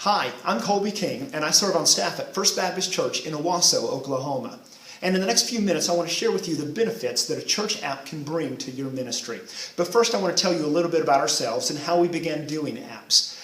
Hi, I'm Colby King, and I serve on staff at First Baptist Church in Owasso, Oklahoma. And in the next few minutes, I want to share with you the benefits that a church app can bring to your ministry. But first, I want to tell you a little bit about ourselves and how we began doing apps.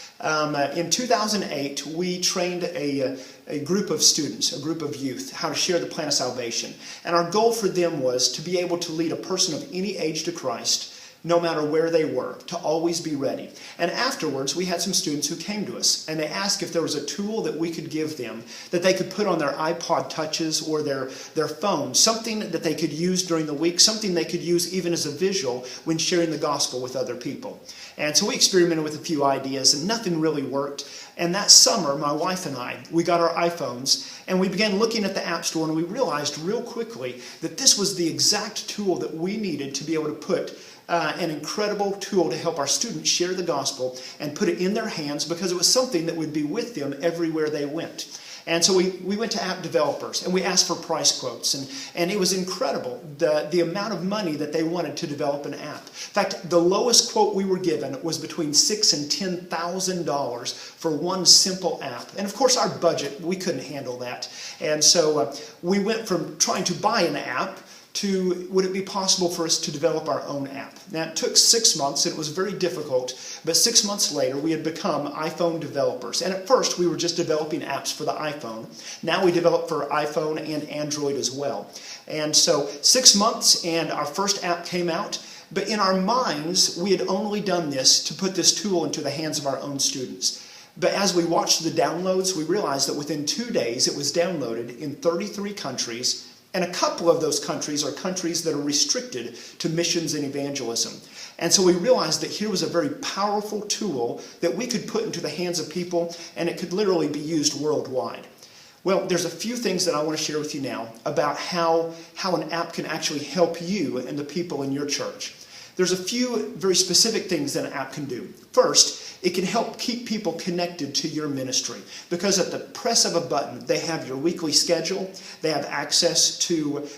In 2008, we trained a group of students, a group of youth, how to share the plan of salvation. And our goal for them was to be able to lead a person of any age to Christ, no matter where they were, to always be ready. And afterwards, we had some students who came to us, and they asked if there was a tool that we could give them that they could put on their iPod touches or their phone, something that they could use during the week, something they could use even as a visual when sharing the gospel with other people. And so we experimented with a few ideas, and nothing really worked. And that summer, my wife and I, we got our iPhones, and we began looking at the App Store, and we realized real quickly that this was the exact tool that we needed to be able to put an incredible tool to help our students share the gospel and put it in their hands, because it was something that would be with them everywhere they went. And so we went to app developers and we asked for price quotes, and it was incredible the amount of money that they wanted to develop an app. In fact, the lowest quote we were given was between $6,000 and $10,000 for one simple app. And of course, our budget, we couldn't handle that. And so we went from trying to buy an app to, would it be possible for us to develop our own app? Now, it took 6 months, and it was very difficult, but 6 months later, we had become iPhone developers. And at first, we were just developing apps for the iPhone. Now we develop for iPhone and Android as well. And so 6 months, and our first app came out, but in our minds, we had only done this to put this tool into the hands of our own students. But as we watched the downloads, we realized that within 2 days, it was downloaded in 33 countries, and a couple of those countries are countries that are restricted to missions and evangelism. And so we realized that here was a very powerful tool that we could put into the hands of people, and it could literally be used worldwide. Well, there's a few things that I want to share with you now about how an app can actually help you and the people in your church. There's a few very specific things that an app can do. First, it can help keep people connected to your ministry, because at the press of a button, they have your weekly schedule, they have access to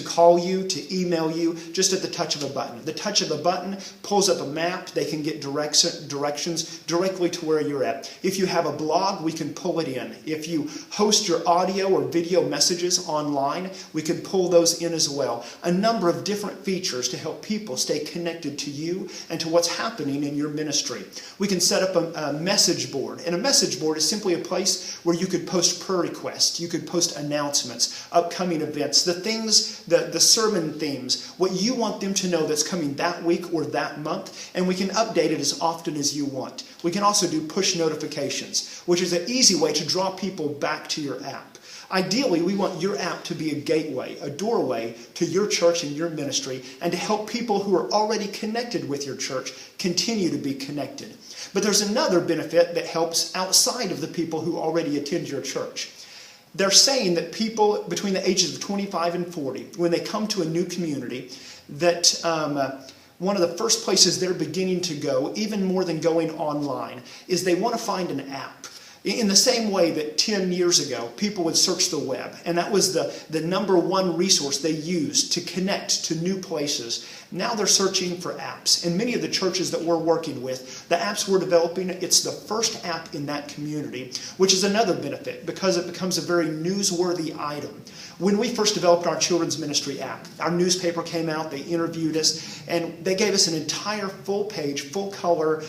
call you, to email you, just at the touch of a button. The touch of a button pulls up a map, they can get directions directly to where you're at. If you have a blog, we can pull it in. If you host your audio or video messages online, we can pull those in as well. A number of different features to help people stay connected to you and to what's happening in your ministry. We can set up a message board, and a message board is simply a place where you could post prayer requests, you could post announcements, upcoming events, the sermon themes, what you want them to know that's coming that week or that month, and we can update it as often as you want. We can also do push notifications, which is an easy way to draw people back to your app. Ideally, we want your app to be a gateway, a doorway to your church and your ministry, and to help people who are already connected with your church continue to be connected. But there's another benefit that helps outside of the people who already attend your church. They're saying that people between the ages of 25 and 40, when they come to a new community, that one of the first places they're beginning to go, even more than going online, is they want to find an app. In the same way that 10 years ago, people would search the web, and that was the number one resource they used to connect to new places. Now they're searching for apps. And many of the churches that we're working with, the apps we're developing, it's the first app in that community, which is another benefit because it becomes a very newsworthy item. When we first developed our children's ministry app, our newspaper came out, they interviewed us, and they gave us an entire full-page, full-color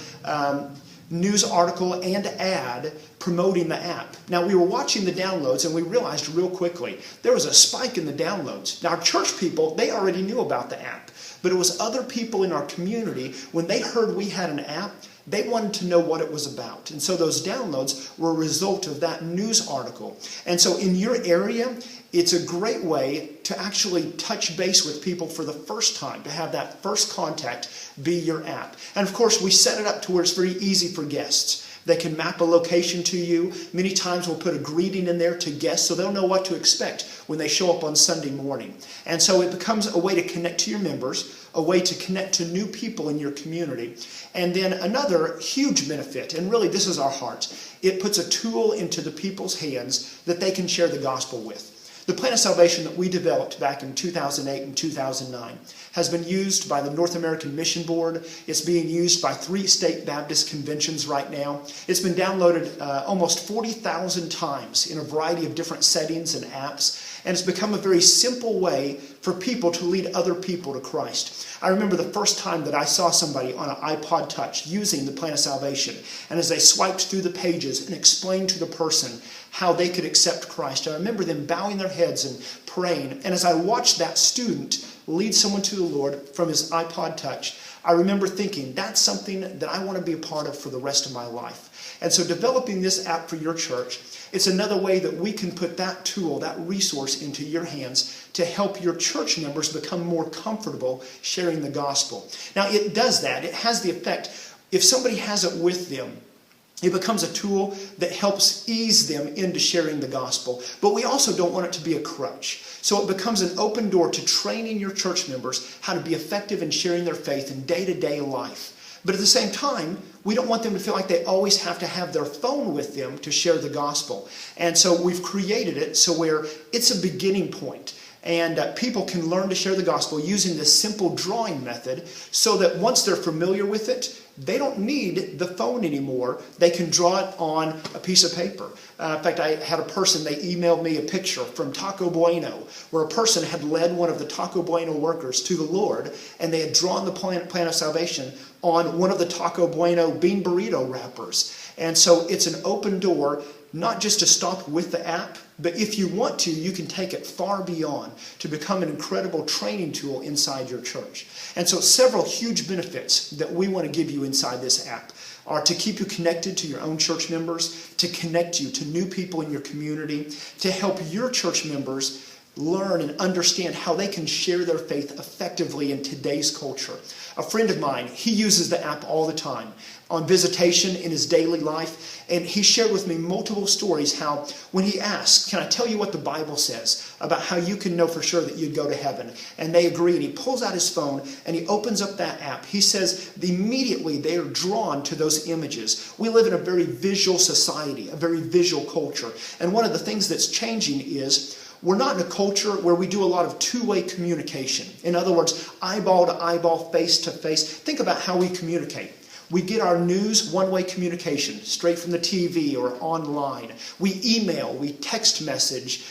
news article and ad promoting the app. Now, we were watching the downloads, and we realized real quickly there was a spike in the downloads. Now, our church people, they already knew about the app, but it was other people in our community, when they heard we had an app, they wanted to know what it was about. And so those downloads were a result of that news article. And so in your area, it's a great way to actually touch base with people for the first time, to have that first contact be your app. And of course, we set it up to where it's very easy for guests. They can map a location to you. Many times we'll put a greeting in there to guests so they'll know what to expect when they show up on Sunday morning. And so it becomes a way to connect to your members, a way to connect to new people in your community. And then another huge benefit, and really this is our heart, it puts a tool into the people's hands that they can share the gospel with. The Plan of Salvation that we developed back in 2008 and 2009 has been used by the North American Mission Board. It's being used by 3 state Baptist conventions right now. It's been downloaded almost 40,000 times in a variety of different settings and apps. And it's become a very simple way for people to lead other people to Christ. I remember the first time that I saw somebody on an iPod Touch using the Plan of Salvation. And as they swiped through the pages and explained to the person how they could accept Christ, I remember them bowing their heads and praying. And as I watched that student lead someone to the Lord from his iPod Touch, I remember thinking, that's something that I want to be a part of for the rest of my life. And so developing this app for your church, it's another way that we can put that tool, that resource into your hands to help your church members become more comfortable sharing the gospel. Now it does that. It has the effect, if somebody has it with them, it becomes a tool that helps ease them into sharing the gospel. But we also don't want it to be a crutch. So it becomes an open door to training your church members how to be effective in sharing their faith in day-to-day life. But at the same time, we don't want them to feel like they always have to have their phone with them to share the gospel. And so we've created it so where it's a beginning point. And people can learn to share the gospel using this simple drawing method so that once they're familiar with it, they don't need the phone anymore. They can draw it on a piece of paper. In fact, I had a person, they emailed me a picture from Taco Bueno, where a person had led one of the Taco Bueno workers to the Lord, and they had drawn the plan of salvation on one of the Taco Bueno bean burrito wrappers. And so it's an open door, not just to stop with the app, but if you want to, you can take it far beyond to become an incredible training tool inside your church. And so several huge benefits that we want to give you inside this app are to keep you connected to your own church members, to connect you to new people in your community, to help your church members learn and understand how they can share their faith effectively in today's culture. A friend of mine, he uses the app all the time on visitation in his daily life, and he shared with me multiple stories how when he asked, can I tell you what the Bible says about how you can know for sure that you'd go to heaven? And they agree, and he pulls out his phone and he opens up that app. He says immediately they are drawn to those images. We live in a very visual society, a very visual culture, and one of the things that's changing is we're not in a culture where we do a lot of two-way communication. In other words, eyeball to eyeball, face to face. Think about how we communicate. We get our news one-way communication, straight from the TV or online. We email, we text message,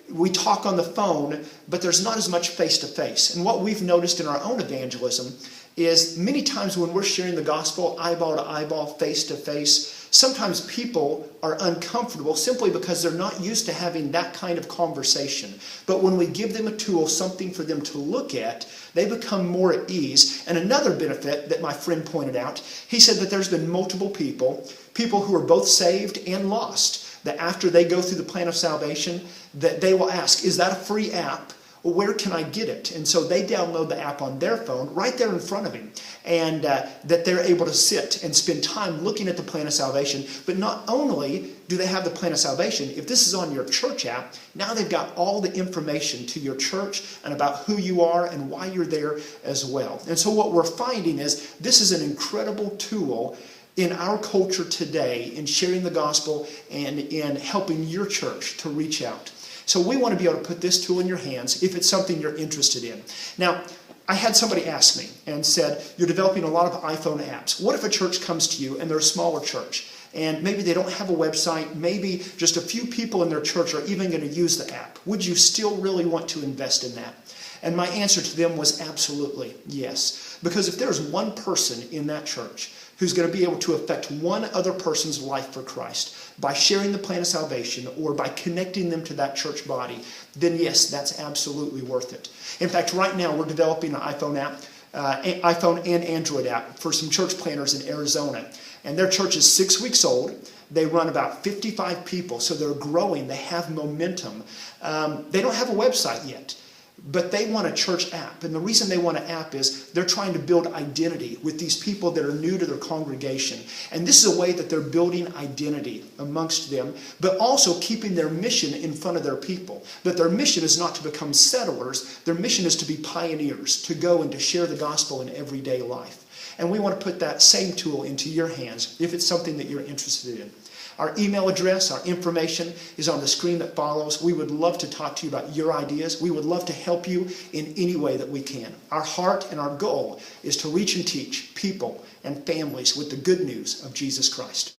we talk on the phone, but there's not as much face-to-face. And what we've noticed in our own evangelism is many times when we're sharing the gospel eyeball to eyeball, face to face, sometimes people are uncomfortable simply because they're not used to having that kind of conversation. But when we give them a tool, something for them to look at, they become more at ease. And another benefit that my friend pointed out, he said that there's been multiple people who are both saved and lost, that after they go through the plan of salvation, that they will ask, is that a free app? Well, where can I get it? And so they download the app on their phone right there in front of him, and that they're able to sit and spend time looking at the plan of salvation. But not only do they have the plan of salvation, if this is on your church app, now they've got all the information to your church and about who you are and why you're there as well. And so what we're finding is this is an incredible tool in our culture today in sharing the gospel and in helping your church to reach out. So we want to be able to put this tool in your hands if it's something you're interested in. Now, I had somebody ask me and said, you're developing a lot of iPhone apps. What if a church comes to you and they're a smaller church and maybe they don't have a website, maybe just a few people in their church are even going to use the app? Would you still really want to invest in that? And my answer to them was absolutely yes. Because if there's one person in that church who's going to be able to affect one other person's life for Christ by sharing the plan of salvation or by connecting them to that church body, then yes, that's absolutely worth it. In fact, right now we're developing an iPhone app, iPhone and Android app for some church planners in Arizona. And their church is 6 weeks old. They run about 55 people, so they're growing. They have momentum. They don't have a website yet, but they want a church app. And the reason they want an app is they're trying to build identity with these people that are new to their congregation. And this is a way that they're building identity amongst them, but also keeping their mission in front of their people. That their mission is not to become settlers. Their mission is to be pioneers, to go and to share the gospel in everyday life. And we want to put that same tool into your hands if it's something that you're interested in. Our email address, our information is on the screen that follows. We would love to talk to you about your ideas. We would love to help you in any way that we can. Our heart and our goal is to reach and teach people and families with the good news of Jesus Christ.